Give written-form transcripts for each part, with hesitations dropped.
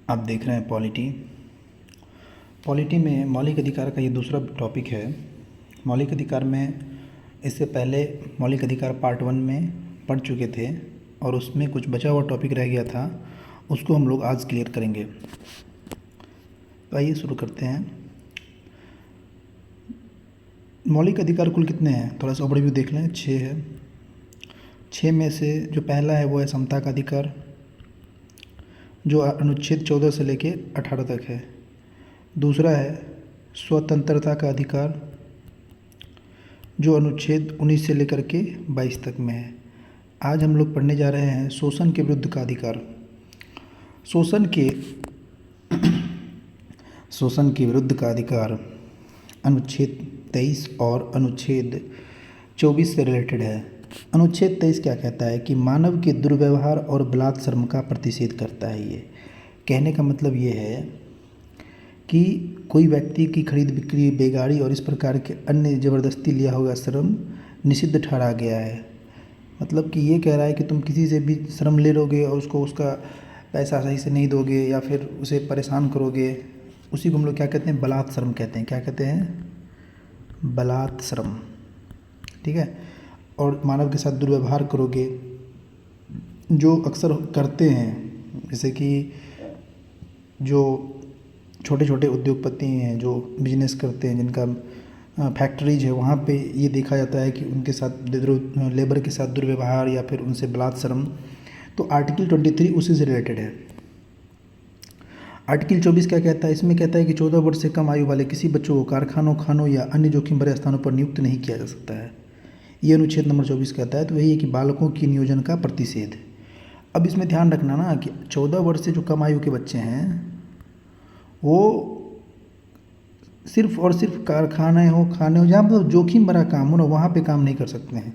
आप देख रहे हैं पॉलिटी। पॉलिटी में मौलिक अधिकार का ये दूसरा टॉपिक है। मौलिक अधिकार में इससे पहले मौलिक अधिकार पार्ट 1 में पढ़ चुके थे और उसमें कुछ बचा हुआ टॉपिक रह गया था, उसको हम लोग आज क्लियर करेंगे। तो आइए शुरू करते हैं। मौलिक अधिकार कुल कितने हैं, थोड़ा सा ओवरव्यू देख लें। 6 है। 6 में से जो पहला है वो है समता का अधिकार, जो अनुच्छेद 14 से लेके 18 तक है। दूसरा है स्वतंत्रता का अधिकार, जो अनुच्छेद 19 से लेकर के 22 तक में है। आज हम लोग पढ़ने जा रहे हैं शोषण के विरुद्ध का अधिकार। शोषण के विरुद्ध का अधिकार अनुच्छेद 23 और अनुच्छेद 24 से रिलेटेड है। अनुच्छेद 23 क्या कहता है कि मानव के दुर्व्यवहार और बलात्श्रम का प्रतिषेध करता है। ये कहने का मतलब ये है कि कोई व्यक्ति की खरीद बिक्री, बेगारी और इस प्रकार के अन्य ज़बरदस्ती लिया हुआ श्रम निषिद्ध ठहरा गया है। मतलब कि ये कह रहा है कि तुम किसी से भी श्रम ले लोगे और उसको उसका पैसा सही से नहीं दोगे या फिर उसे परेशान करोगे, उसी को हम लोग क्या कहते हैं, बलात्श्रम कहते हैं। क्या कहते हैं? बलात्श्रम। ठीक है। और मानव के साथ दुर्व्यवहार करोगे, जो अक्सर करते हैं, जैसे कि जो छोटे छोटे उद्योगपति हैं जो बिजनेस करते हैं, जिनका फैक्ट्रीज है, वहाँ पे ये देखा जाता है कि उनके साथ लेबर के साथ दुर्व्यवहार या फिर उनसे बलात्श्रम। तो आर्टिकल 23 उसी से रिलेटेड है। आर्टिकल 24 क्या कहता है? इसमें कहता है कि 14 वर्ष से कम आयु वाले किसी बच्चों को कारखानों, खानों या अन्य जोखिम भरे स्थानों पर नियुक्त नहीं किया जा सकता है। ये अनुच्छेद नंबर 24 कहता है। तो वही है कि बालकों की नियोजन का प्रतिषेध। अब इसमें ध्यान रखना ना कि 14 वर्ष से जो कम आयु के बच्चे हैं वो सिर्फ और सिर्फ कारखाने हो, खाने हो, जहाँ मतलब जोखिम भरा काम हो ना, वहाँ पे काम नहीं कर सकते हैं।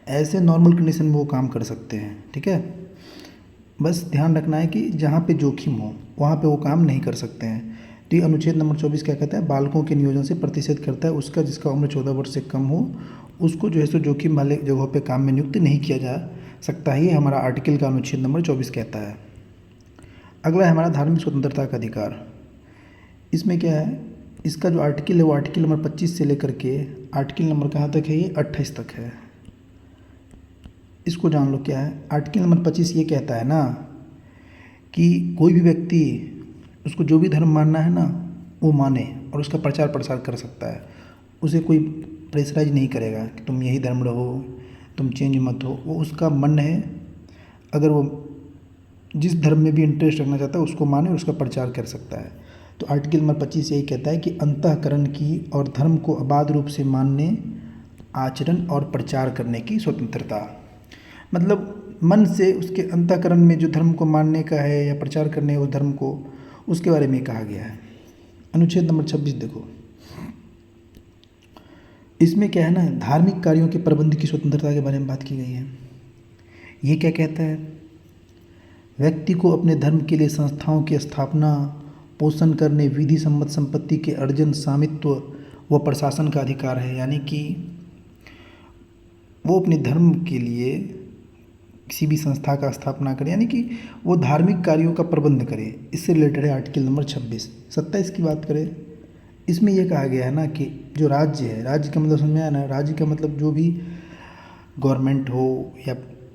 ऐसे नॉर्मल कंडीशन में वो काम कर सकते हैं। ठीक है। बस ध्यान रखना है कि जहाँ पे जोखिम हो वहाँ पे वो काम नहीं कर सकते हैं। तो ये अनुच्छेद नंबर 24 क्या कहता है? बालकों के नियोजन से प्रतिषेध करता है। उसका जिसका उम्र 14 वर्ष से कम हो उसको जो है सो जोखिम वाले जगहों पे काम में नियुक्त नहीं किया जा सकता है। ये हमारा आर्टिकल का अनुच्छेद नंबर 24 कहता है। अगला है हमारा धार्मिक स्वतंत्रता का अधिकार। इसमें क्या है? इसका जो आर्टिकल है वो आर्टिकल नंबर 25 से लेकर के आर्टिकल नंबर कहाँ तक है? ये 28 तक है। इसको जान लो क्या है। आर्टिकल नंबर 25 ये कहता है ना कि कोई भी व्यक्ति उसको जो भी धर्म मानना है ना वो माने और उसका प्रचार प्रसार कर सकता है। उसे कोई प्रेशराइज नहीं करेगा कि तुम यही धर्म रहो, तुम चेंज मत हो। वो उसका मन है, अगर वो जिस धर्म में भी इंटरेस्ट रखना चाहता है उसको माने और उसका प्रचार कर सकता है। तो आर्टिकल नंबर 25 यही कहता है कि अंतःकरण की और धर्म को अबाध रूप से मानने, आचरण और प्रचार करने की स्वतंत्रता। मतलब मन से उसके अंतःकरण में जो धर्म को मानने का है या प्रचार करने उस धर्म को, उसके बारे में कहा गया है। अनुच्छेद नंबर 26 देखो। इसमें क्या है ना, धार्मिक कार्यों के प्रबंध की स्वतंत्रता के बारे में बात की गई है। ये क्या कहता है? व्यक्ति को अपने धर्म के लिए संस्थाओं की स्थापना, पोषण करने, विधि सम्मत संपत्ति के अर्जन, स्वामित्व व प्रशासन का अधिकार है। यानी कि वो अपने धर्म के लिए किसी भी संस्था का स्थापना करे, यानी कि वो धार्मिक कार्यों का प्रबंध करे। इससे रिलेटेड है आर्टिकल नंबर 26। 27 की बात करें, इसमें यह कहा गया है ना कि जो राज्य है, राज्य का मतलब समझ में आया ना, राज्य का मतलब जो भी गवर्नमेंट हो या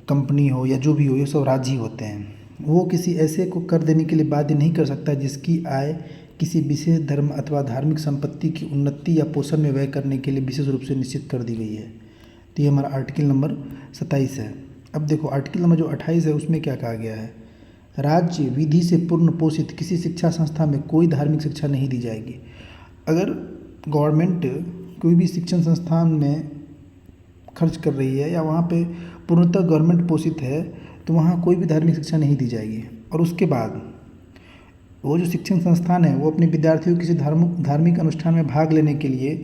कंपनी हो या जो भी हो, ये सब राज्य ही होते हैं। वो किसी ऐसे को कर देने के लिए बाध्य नहीं कर सकता जिसकी आय किसी विशेष धर्म अथवा धार्मिक संपत्ति की उन्नति या पोषण में व्यय करने के लिए विशेष रूप से निश्चित कर दी गई है। तो ये हमारा आर्टिकल नंबर 27 है। अब देखो आर्टिकल नंबर जो 28 है उसमें क्या कहा गया है? राज्य विधि से पूर्ण पोषित किसी शिक्षा संस्था में कोई धार्मिक शिक्षा नहीं दी जाएगी। अगर गवर्नमेंट कोई भी शिक्षण संस्थान में खर्च कर रही है या वहाँ पे पूर्णतः गवर्नमेंट पोषित है तो वहाँ कोई भी धार्मिक शिक्षा नहीं दी जाएगी। और उसके बाद वो जो शिक्षण संस्थान है वो अपने विद्यार्थियों किसी धार्मिक अनुष्ठान में भाग लेने के लिए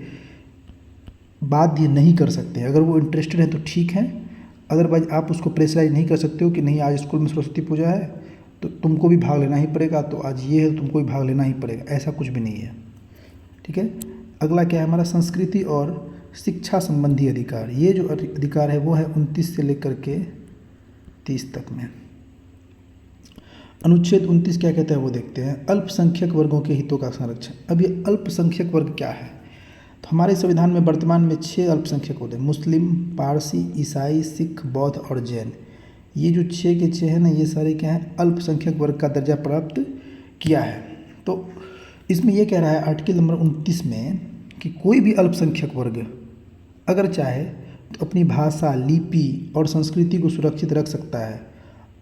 बाध्य नहीं कर सकते। अगर वो इंटरेस्टेड है तो ठीक है, अदरवाइज आप उसको प्रेशराइज नहीं कर सकते हो कि नहीं आज स्कूल में सरस्वती पूजा है तो तुमको भी भाग लेना ही पड़ेगा, तो आज ये है तुमको भी भाग लेना ही पड़ेगा, ऐसा कुछ भी नहीं है। ठीक है। अगला क्या है हमारा? संस्कृति और शिक्षा संबंधी अधिकार। ये जो अधिकार है वो है 29 से लेकर के 30 तक में। अनुच्छेद 29 क्या कहता है वो देखते हैं। अल्पसंख्यक वर्गों के हितों का संरक्षण। अब ये अल्पसंख्यक वर्ग क्या है? तो हमारे संविधान में वर्तमान में 6 अल्पसंख्यक होते हैं, मुस्लिम, पारसी, ईसाई, सिख, बौद्ध और जैन। ये जो 6 के 6 हैं ना, ये सारे क्या हैं, अल्पसंख्यक वर्ग का दर्जा प्राप्त किया है। तो इसमें ये कह रहा है आर्टिकल नंबर 29 में कि कोई भी अल्पसंख्यक वर्ग अगर चाहे तो अपनी भाषा, लिपि और संस्कृति को सुरक्षित रख सकता है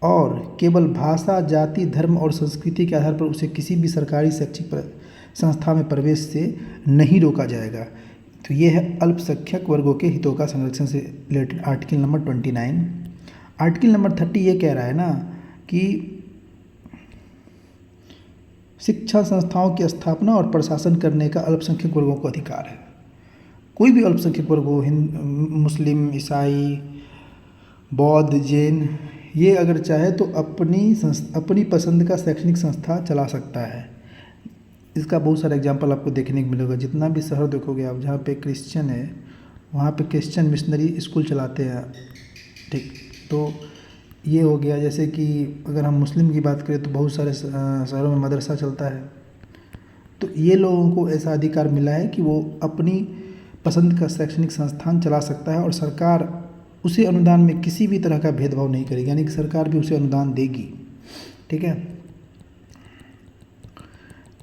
और केवल भाषा, जाति, धर्म और संस्कृति के आधार पर उसे किसी भी सरकारी शैक्षिक संस्था में प्रवेश से नहीं रोका जाएगा। तो ये है अल्पसंख्यक वर्गों के हितों का संरक्षण से related article number 29। Article number 30 ये कह रहा है ना कि शिक्षा संस्थाओं की स्थापना और प्रशासन करने का अल्पसंख्यक वर्गों को अधिकार है। कोई भी अल्पसंख्यक वर्ग हो, मुस्लिम, ईसाई, बौद्ध, जैन, ये अगर चाहे तो अपनी पसंद का शैक्षणिक संस्था चला सकता है। इसका बहुत सारा एग्जांपल आपको देखने को मिलेगा। जितना भी शहर देखोगे आप जहाँ पे क्रिश्चियन है, वहाँ पे क्रिश्चियन मिशनरी स्कूल चलाते हैं, ठीक। तो ये हो गया। जैसे कि अगर हम मुस्लिम की बात करें तो बहुत सारे शहरों में मदरसा चलता है। तो ये लोगों को ऐसा अधिकार मिला है कि वो अपनी पसंद का शैक्षणिक संस्थान चला सकता है और सरकार उसे अनुदान में किसी भी तरह का भेदभाव नहीं करेगी, यानी कि सरकार भी उसे अनुदान देगी, ठीक है।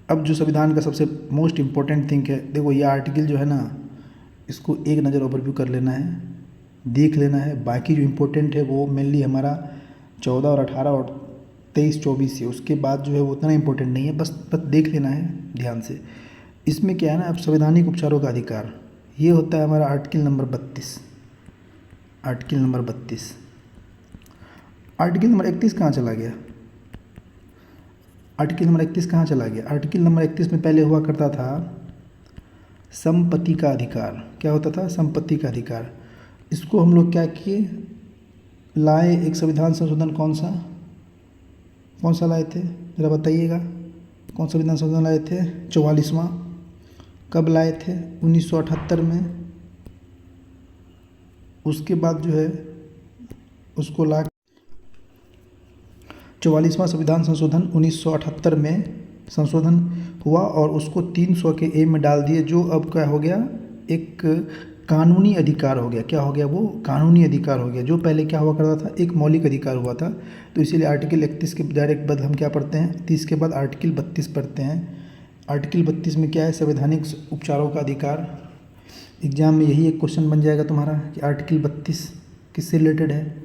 अब जो संविधान का सबसे मोस्ट इम्पोर्टेंट थिंग है, देखो ये आर्टिकल जो है ना, इसको एक नज़र ओवरव्यू कर लेना है, देख लेना है। बाकी जो इम्पोर्टेंट है वो मेनली हमारा 14 और 18 और 23, 24 है। उसके बाद जो है वो उतना इम्पोर्टेंट नहीं है, बस देख लेना है ध्यान से। इसमें क्या है ना, अब संवैधानिक उपचारों का अधिकार, ये होता है हमारा article number 32। Article number 32। Article number 31 कहाँ चला गया? आर्टिकल नंबर 31 कहाँ चला गया? आर्टिकल नंबर 31 में पहले हुआ करता था संपत्ति का अधिकार। क्या होता था? संपत्ति का अधिकार। इसको हम लोग क्या किए, लाए एक संविधान संशोधन। कौन सा लाए थे ज़रा बताइएगा? कौन सा संविधान संशोधन लाए थे? 44वां। कब लाए थे? 1978 में। उसके बाद जो है उसको 44वां संविधान संशोधन 1978 में संशोधन हुआ और उसको 300 के ए में डाल दिए, जो अब क्या हो गया, एक कानूनी अधिकार हो गया। क्या हो गया? वो कानूनी अधिकार हो गया। जो पहले क्या हुआ करता था, एक मौलिक अधिकार हुआ था। तो इसीलिए आर्टिकल 31 के डायरेक्ट बाद हम क्या पढ़ते हैं, 30 के बाद आर्टिकल 32 पढ़ते हैं। आर्टिकल 32 में क्या है? संवैधानिक उपचारों का अधिकार। एग्जाम में यही एक क्वेश्चन बन जाएगा तुम्हारा कि आर्टिकल 32 किससे रिलेटेड है।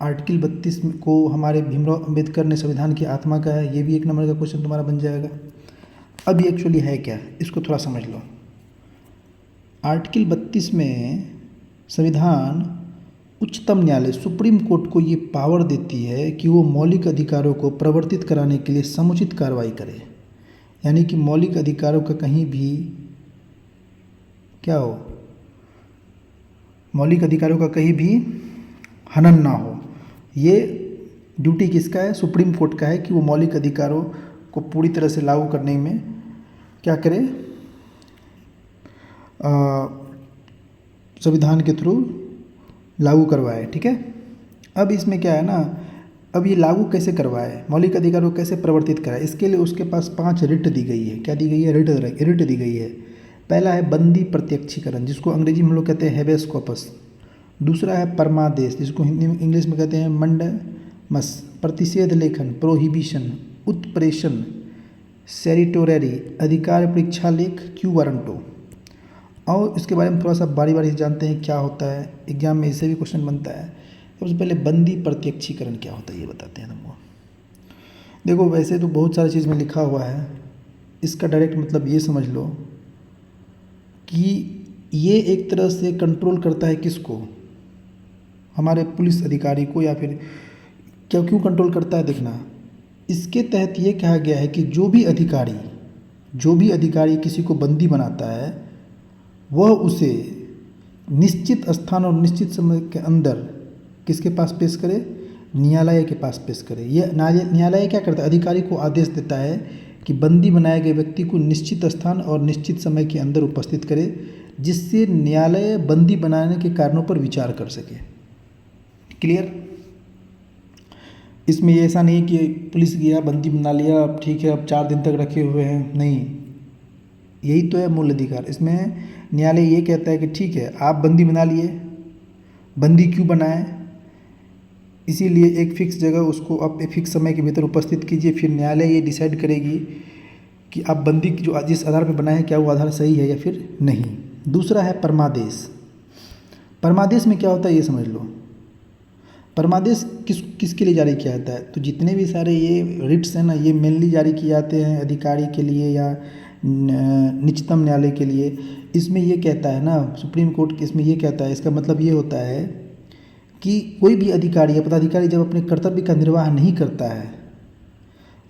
आर्टिकल 32 को हमारे भीमराव अंबेडकर ने संविधान की आत्मा कहा है, ये भी एक नंबर का क्वेश्चन तुम्हारा बन जाएगा। अब ये एक्चुअली है क्या, इसको थोड़ा समझ लो। आर्टिकल 32 में संविधान उच्चतम न्यायालय सुप्रीम कोर्ट को ये पावर देती है कि वो मौलिक अधिकारों को प्रवर्तित कराने के लिए समुचित कार्रवाई करे, यानी कि मौलिक अधिकारों का कहीं भी क्या हो, मौलिक अधिकारों का कहीं भी हनन ना हो। ये ड्यूटी किसका है? सुप्रीम कोर्ट का है कि वो मौलिक अधिकारों को पूरी तरह से लागू करने में क्या करे, संविधान के थ्रू लागू करवाए, ठीक है। अब इसमें क्या है ना, अब ये लागू कैसे करवाए, मौलिक अधिकारों को कैसे प्रवर्तित कराए, इसके लिए उसके पास 5 रिट दी गई है। क्या दी गई है? रिट दी गई है। पहला है बंदी प्रत्यक्षीकरण, जिसको अंग्रेजी में हम लोग कहते हैं हेबेस कॉर्पस। दूसरा है परमादेश, जिसको हिंदी में इंग्लिश में कहते हैं मंडमस। प्रतिषेध लेखन, प्रोहिबिशन, उत्प्रेषण, सेरिटोररी, अधिकार परीक्षा लेख, क्यू वारंटो। और इसके बारे में थोड़ा सा बारी बारी से जानते हैं क्या होता है, एग्जाम में इससे भी क्वेश्चन बनता है। सबसे पहले बंदी प्रत्यक्षीकरण क्या होता है ये बताते हैं तुमको। देखो वैसे तो बहुत सारी चीज़ में लिखा हुआ है, इसका डायरेक्ट मतलब ये समझ लो कि ये एक तरह से कंट्रोल करता है किसको, हमारे पुलिस अधिकारी को, या फिर क्यों कंट्रोल करता है देखना। इसके तहत ये कहा गया है कि जो भी अधिकारी किसी को बंदी बनाता है वह उसे निश्चित स्थान और निश्चित समय के अंदर किसके पास पेश करे? न्यायालय के पास पेश करे। यह न्यायालय क्या करता है? अधिकारी को आदेश देता है कि बंदी बनाए गए व्यक्ति को निश्चित स्थान और निश्चित समय के अंदर उपस्थित करे, जिससे न्यायालय बंदी बनाने के कारणों पर विचार कर सके। क्लियर? इसमें ये ऐसा नहीं कि पुलिस गया बंदी बना लिया, अब ठीक है अब 4 दिन तक रखे हुए हैं, नहीं, यही तो है मूल अधिकार। इसमें न्यायालय ये कहता है कि ठीक है आप बंदी बना लिए, बंदी क्यों बनाए, इसीलिए एक फ़िक्स जगह उसको आप एक फ़िक्स समय के भीतर उपस्थित कीजिए, फिर न्यायालय ये डिसाइड करेगी कि आप बंदी जो जिस आधार पर बनाए हैं क्या वो आधार सही है या फिर नहीं। दूसरा है परमादेश। परमादेश में क्या होता है ये समझ लो। परमादेश किसके लिए जारी किया जाता है, तो जितने भी सारे ये रिट्स हैं ना, ये मेनली जारी किए जाते हैं अधिकारी के लिए या निचतम न्यायालय के लिए। इसमें ये कहता है ना, सुप्रीम कोर्ट इसमें ये कहता है, इसका मतलब ये होता है कि कोई भी अधिकारी या पदाधिकारी जब अपने कर्तव्य का निर्वाह नहीं करता है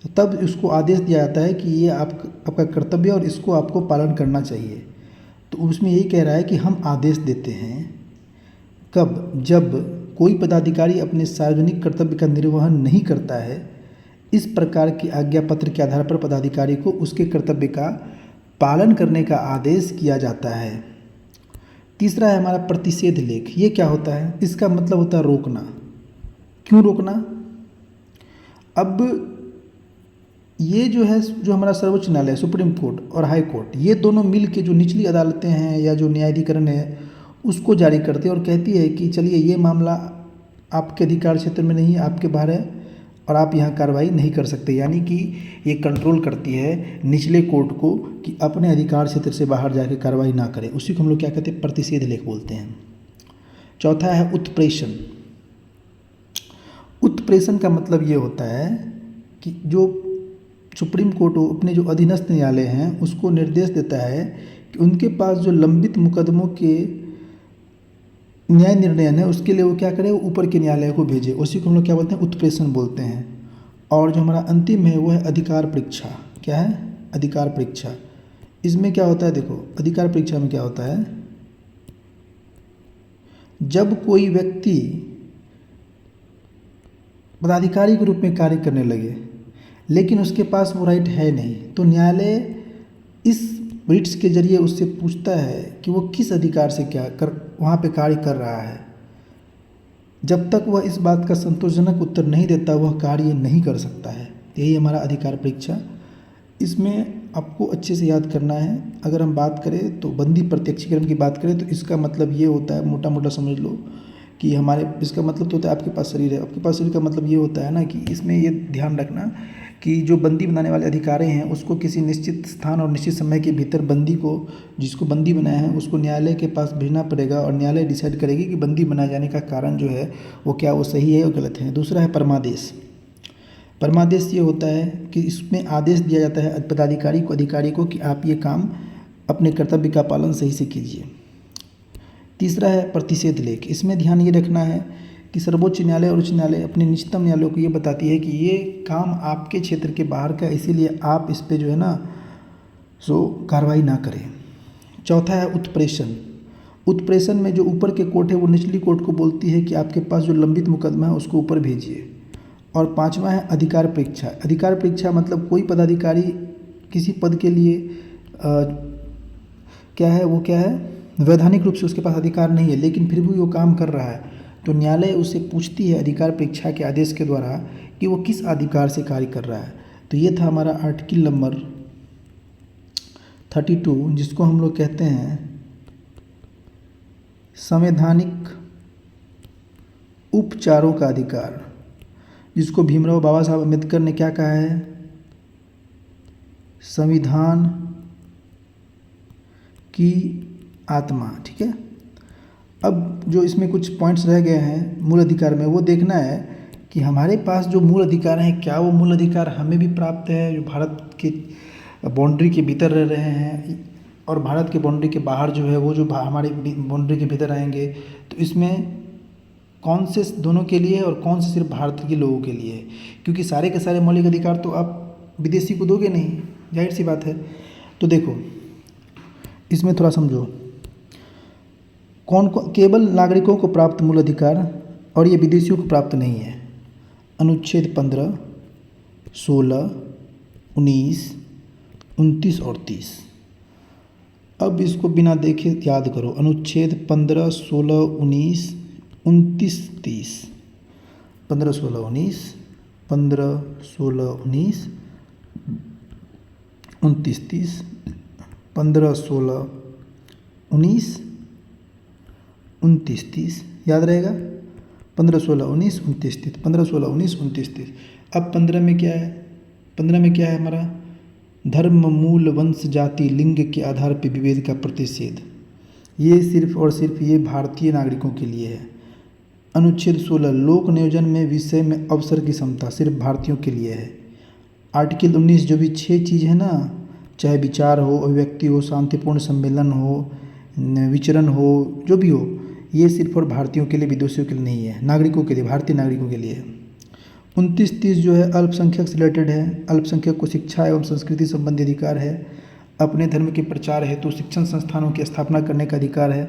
तो तब उसको आदेश दिया जाता है कि ये आपका कर्तव्य और इसको आपको पालन करना चाहिए। तो उसमें यही कह रहा है कि हम आदेश देते हैं कब, जब कोई पदाधिकारी अपने सार्वजनिक कर्तव्य का निर्वहन नहीं करता है, इस प्रकार की आज्ञा पत्र के आधार पर पदाधिकारी को उसके कर्तव्य का पालन करने का आदेश किया जाता है। तीसरा है हमारा प्रतिषेध लेख। ये क्या होता है, इसका मतलब होता है रोकना। क्यों रोकना, अब ये जो है जो हमारा सर्वोच्च न्यायालय सुप्रीम कोर्ट और हाई कोर्ट, ये दोनों मिल के जो निचली अदालतें हैं या जो न्यायाधिकरण है उसको जारी करती है और कहती है कि चलिए ये मामला आपके अधिकार क्षेत्र में नहीं है, आपके बाहर है और आप यहाँ कार्रवाई नहीं कर सकते। यानी कि ये कंट्रोल करती है निचले कोर्ट को कि अपने अधिकार क्षेत्र से बाहर जाके कार्रवाई ना करें। उसी को हम लोग क्या कहते हैं, प्रतिषेध लेख बोलते हैं। चौथा है उत्प्रेषण। उत्प्रेषण का मतलब ये होता है कि जो सुप्रीम कोर्ट अपने जो अधीनस्थ न्यायालय हैं उसको निर्देश देता है कि उनके पास जो लंबित मुकदमों के न्याय निर्णय है उसके लिए वो क्या करे, वो ऊपर के न्यायालय को भेजे। उसी को हम लोग क्या बोलते हैं, उत्प्रेषण बोलते हैं। और जो हमारा अंतिम है वो है अधिकार परीक्षा। क्या है, अधिकार परीक्षा। इसमें क्या होता है, देखो अधिकार परीक्षा में क्या होता है, जब कोई व्यक्ति पदाधिकारी के रूप में कार्य करने लगे लेकिन उसके पास वो राइट है नहीं, तो न्यायालय इस रिट्स के जरिए उससे पूछता है कि वो किस अधिकार से क्या कर वहाँ पे कार्य कर रहा है। जब तक वह इस बात का संतोषजनक उत्तर नहीं देता वह कार्य नहीं कर सकता है। यही हमारा अधिकार परीक्षा। इसमें आपको अच्छे से याद करना है। अगर हम बात करें तो बंदी प्रत्यक्षीकरण की बात करें तो इसका मतलब ये होता है, मोटा मोटा समझ लो कि हमारे इसका मतलब तो होता है आपके पास शरीर है। आपके पास शरीर का मतलब ये होता है ना कि इसमें ये ध्यान रखना कि जो बंदी बनाने वाले अधिकारी हैं उसको किसी निश्चित स्थान और निश्चित समय के भीतर बंदी को, जिसको बंदी बनाया है उसको न्यायालय के पास भेजना पड़ेगा और न्यायालय डिसाइड करेगी कि बंदी बनाए जाने का कारण जो है वो क्या, वो सही है या गलत है। दूसरा है परमादेश। परमादेश ये होता है कि इसमें आदेश दिया जाता है पदाधिकारी को, अधिकारी को कि आप ये काम अपने कर्तव्य का पालन सही से कीजिए। तीसरा है प्रतिषेध लेख। इसमें ध्यान ये रखना है कि सर्वोच्च न्यायालय और उच्च न्यायालय अपने निचतम न्यायालयों को ये बताती है कि ये काम आपके क्षेत्र के बाहर का, इसीलिए आप इस पे जो है ना सो कार्रवाई ना करें। चौथा है उत्प्रेषण। उत्प्रेषण में जो ऊपर के कोर्ट है वो निचली कोर्ट को बोलती है कि आपके पास जो लंबित मुकदमा है उसको ऊपर भेजिए। और पांचवा है अधिकार परीक्षा। अधिकार परीक्षा मतलब कोई पदाधिकारी किसी पद के लिए क्या है, वो क्या है, वैधानिक रूप से उसके पास अधिकार नहीं है लेकिन फिर भी वो काम कर रहा है, तो न्यायालय उससे पूछती है अधिकार परीक्षा के आदेश के द्वारा कि वो किस अधिकार से कार्य कर रहा है। तो ये था हमारा आर्टिकल नंबर 32 जिसको हम लोग कहते हैं संवैधानिक उपचारों का अधिकार, जिसको भीमराव बाबा साहब अम्बेडकर ने क्या कहा है, संविधान की आत्मा। ठीक है, अब जो इसमें कुछ पॉइंट्स रह गए हैं मूल अधिकार में, वो देखना है कि हमारे पास जो मूल अधिकार हैं क्या वो मूल अधिकार हमें भी प्राप्त है जो भारत के बाउंड्री के भीतर रह रहे हैं, और भारत के बाउंड्री के बाहर जो है वो जो हमारे बाउंड्री के भीतर आएंगे, तो इसमें कौन से दोनों के लिए और कौन से सिर्फ भारत के लोगों के लिए है, क्योंकि सारे के सारे मौलिक अधिकार तो आप विदेशी को दोगे नहीं, जाहिर सी बात है। तो देखो इसमें थोड़ा समझो, कौन केवल नागरिकों को प्राप्त मूल अधिकार और ये विदेशियों को प्राप्त नहीं है। अनुच्छेद 15, 16, 19, 29 और 30। अब इसको बिना देखे याद करो, अनुच्छेद 15, 16, 19, 29, 30। 15, 16, 19, 15, 16, 19, 29, 30, 15, 16, 19, 29, 30 याद रहेगा। 15, 16, 19, 29, 30, 15, 16, 19, 29, 30। अब 15 में क्या है? 15 में क्या है हमारा? धर्म, मूल, वंश, जाति, लिंग के आधार पर विभेद का प्रतिषेध। ये सिर्फ और सिर्फ ये भारतीय नागरिकों के लिए है। अनुच्छेद 16 लोक नियोजन में विषय में अवसर की समता सिर्फ भारतीयों के लिए है। आर्टिकल 19 जो भी 6 चीज़ है ना, चाहे विचार हो, अभिव्यक्ति हो, शांतिपूर्ण सम्मेलन हो, विचरण हो, जो भी हो, ये सिर्फ और भारतीयों के लिए, विदेशियों के लिए नहीं है, नागरिकों के लिए, भारतीय नागरिकों के लिए है। 29, 30 जो है अल्पसंख्यक से रिलेटेड है। अल्पसंख्यक को शिक्षा एवं संस्कृति संबंधी अधिकार है। अपने धर्म के प्रचार हेतु शिक्षण संस्थानों की स्थापना करने का अधिकार है।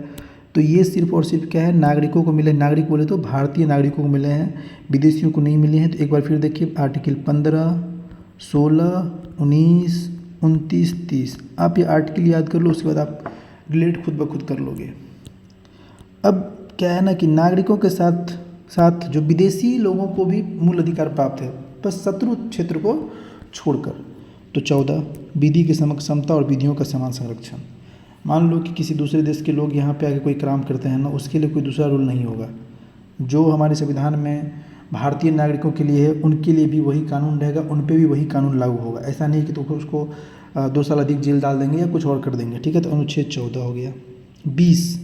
तो ये सिर्फ और सिर्फ क्या है? नागरिकों को मिले। नागरिक बोले तो भारतीय नागरिकों को मिले हैं, विदेशियों को नहीं मिले हैं। तो एक बार फिर देखिए, आर्टिकल 15, 16, 19, 29, 30। आप ये आर्टिकल याद कर लो, उसके बाद आप रिलेट खुद ब खुद कर लोगे। अब क्या है ना कि नागरिकों के साथ साथ जो विदेशी लोगों को भी मूल अधिकार प्राप्त है, बस शत्रु क्षेत्र को छोड़कर। तो 14 विधि के समक्ष समता और विधियों का समान संरक्षण। मान लो कि किसी दूसरे देश के लोग यहाँ पे आके कोई काम करते हैं ना, उसके लिए कोई दूसरा रूल नहीं होगा। जो हमारे संविधान में भारतीय नागरिकों के लिए है, उनके लिए भी वही कानून रहेगा, उन पे भी वही कानून लागू होगा। ऐसा नहीं कि तो उसको 2 साल अधिक जेल डाल देंगे या कुछ और कर देंगे। ठीक है, तो अनुच्छेद 14 हो गया। 20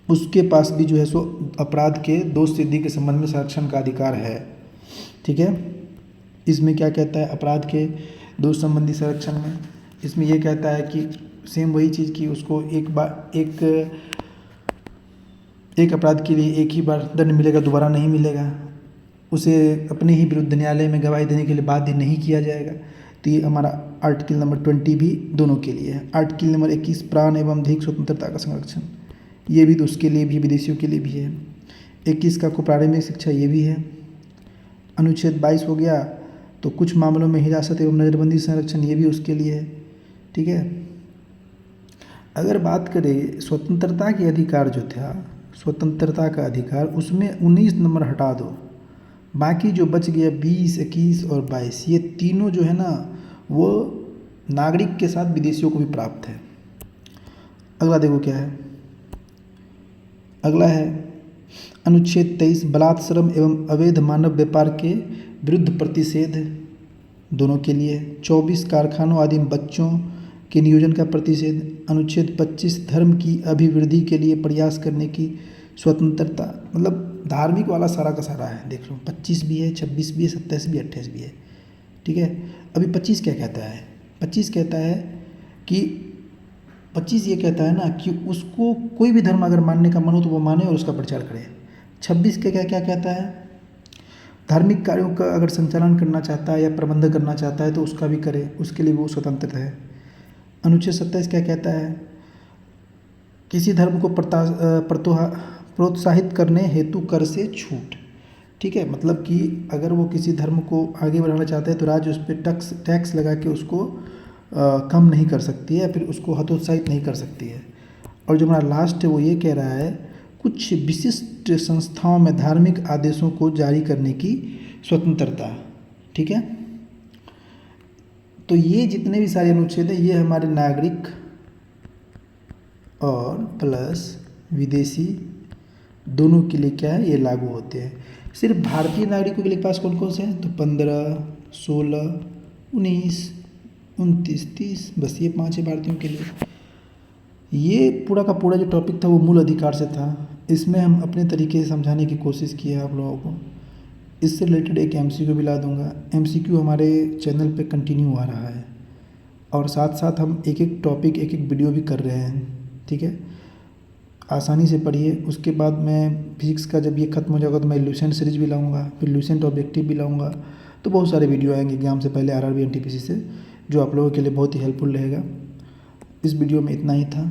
उसके पास भी जो है सो अपराध के दोष सिद्धि के संबंध में संरक्षण का अधिकार है। ठीक है, इसमें क्या कहता है? अपराध के दोष संबंधी संरक्षण में इसमें यह कहता है कि सेम वही चीज़ की उसको एक अपराध के लिए एक ही बार दंड मिलेगा, दोबारा नहीं मिलेगा। उसे अपने ही विरुद्ध न्यायालय में गवाही देने के लिए बाध्य नहीं किया जाएगा। तो ये हमारा आर्टिकल नंबर 20 भी दोनों के लिए है। आर्टिकल नंबर 21 प्राण एवं धिक स्वतंत्रता का संरक्षण, ये भी तो उसके लिए भी, विदेशियों के लिए भी है। 21 का को प्रारंभिक शिक्षा, ये भी है। अनुच्छेद 22 हो गया, तो कुछ मामलों में हिरासत एवं नज़रबंदी संरक्षण, ये भी उसके लिए है। ठीक है, अगर बात करें स्वतंत्रता के अधिकार जो था, स्वतंत्रता का अधिकार, उसमें 19 नंबर हटा दो, बाकी जो बच गया 20, 21 और 22, ये तीनों जो है ना वो नागरिक के साथ विदेशियों को भी प्राप्त है। अगला देखो क्या है, अगला है अनुच्छेद 23 बलात्श्रम एवं अवैध मानव व्यापार के विरुद्ध प्रतिषेध, दोनों के लिए। 24 कारखानों आदि बच्चों के नियोजन का प्रतिषेध। अनुच्छेद 25 धर्म की अभिवृद्धि के लिए प्रयास करने की स्वतंत्रता, मतलब धार्मिक वाला सारा का सारा है, देख लो। 25 भी है, 26 भी है, 27 भी, 28 भी है। ठीक है, अभी 25 क्या कहता है? 25 कहता है कि 25 ये कहता है ना कि उसको कोई भी धर्म अगर मानने का मन हो तो वो माने और उसका प्रचार करे। 26 क्या क्या क्या कहता है? धार्मिक कार्यों का अगर संचालन करना चाहता है या प्रबंध करना चाहता है तो उसका भी करे, उसके लिए वो स्वतंत्र है। अनुच्छेद 27 क्या कहता है? किसी धर्म को प्रोत्साहित करने हेतु कर से छूट। ठीक है, मतलब कि अगर वो किसी धर्म को आगे बढ़ाना चाहता है तो राज्य उस पर टैक्स लगा के उसको कम नहीं कर सकती है, फिर उसको हतोत्साहित नहीं कर सकती है। और जो हमारा लास्ट है वो ये कह रहा है कुछ विशिष्ट संस्थाओं में धार्मिक आदेशों को जारी करने की स्वतंत्रता। ठीक है, तो ये जितने भी सारे अनुच्छेद हैं ये हमारे नागरिक और प्लस विदेशी दोनों के लिए क्या है, ये लागू होते हैं। सिर्फ भारतीय नागरिकों के लिए पास कौन कौन से हैं? तो 15, 16, 19, 29, 30, बस ये 5 है भारतीयों के लिए। ये पूरा का पूरा जो टॉपिक था वो मूल अधिकार से था। इसमें हम अपने तरीके से समझाने की कोशिश की है आप लोगों को। इससे रिलेटेड एक MCQ भी ला दूंगा। MCQ हमारे चैनल पे कंटिन्यू आ रहा है और साथ साथ हम एक एक टॉपिक, एक एक वीडियो भी कर रहे हैं। ठीक है, आसानी से पढ़िए। उसके बाद मैं फिजिक्स का जब ये खत्म हो जाएगा तो मैं लूसेंट सीरीज भी लाऊंगा, फिर लूसेंट ऑब्जेक्टिव भी लाऊंगा। तो बहुत सारे वीडियो आएंगे एग्जाम से पहले RRB NTPC से, जो आप लोगों के लिए बहुत ही हेल्पफुल रहेगा। इस वीडियो में इतना ही था,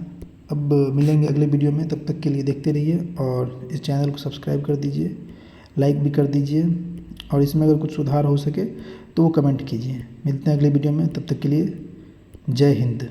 अब मिलेंगे अगले वीडियो में। तब तक के लिए देखते रहिए और इस चैनल को सब्सक्राइब कर दीजिए, लाइक भी कर दीजिए, और इसमें अगर कुछ सुधार हो सके तो वो कमेंट कीजिए। मिलते हैं अगले वीडियो में, तब तक के लिए जय हिंद।